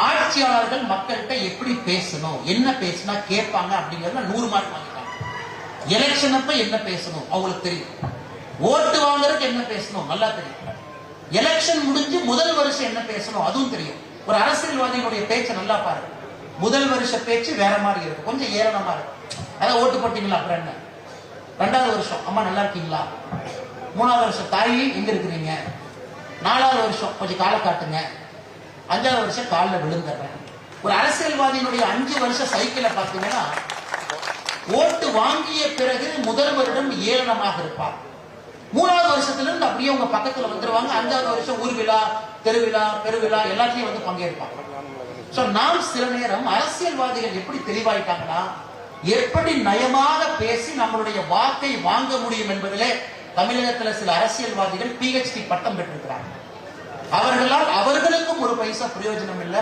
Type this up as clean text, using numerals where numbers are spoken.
ஆட்சியாளர்கள் மக்கள்கிட்ட எப்படி பேசணும், என்ன பேசினா கேட்பாங்க அப்படிங்கறத 100 மார்க் வாங்கிட்டாங்க. எலெக்ஷன் அப்ப என்ன பேசணும் அவங்களுக்கு தெரியும். ஓட்டு வாங்குறதுக்கு என்ன பேசணும் நல்லா தெரியும். எலெக்ஷன் முடிஞ்சு முதல் வருஷம் என்ன பேசணும் அதுவும் தெரியும். ஒரு அரசியல்வாதிகளுடைய பேச்சை நல்லா பாருங்க. முதல் வருஷ பேச்சு வேற மாதிரி இருக்கு, கொஞ்சம் ஏளனமா இருக்கு. அதான் ஓட்டு போட்டீங்களா அப்புறம் என்ன, 2வது வருஷம் அம்மா நல்லா இருக்கீங்களா, 3வது வருஷம் தாயி எங்க இருக்கிறீங்க, 4வது வருஷம் கொஞ்சம் காலை காட்டுங்க, 5வது வருஷம் காலில் விழுந்துடுறேன். ஒரு அரசியல்வாதியினுடைய 5 வருஷ சைக்கிளை பார்த்தீங்கன்னா ஓட்டு வாங்கிய பிறகு முதல் வருடம் ஏளனமாக இருப்பார். 3வது வருஷத்திலிருந்து அப்படியே உங்க பக்கத்துல வந்துருவாங்க. 5வது வருஷம் ஊர் விழா, தெருவிழா, பெருவிழா எல்லாத்தையும் வந்து பங்கேற்பாங்க. நாம் சில நேரம் அரசியல்வாதிகள் எப்படி தெளிவாயிட்டாங்கன்னா, எப்படி நயமாக பேசி நம்மளுடைய வாக்கை வாங்க முடியும் என்பதிலே தமிழகத்தில் சில அரசியல்வாதிகள் PhD பட்டம் பெற்றிருக்கிறார்கள். அவர்களால் அவர்களுக்கும் ஒரு பைசா பிரயோஜனம் இல்லை.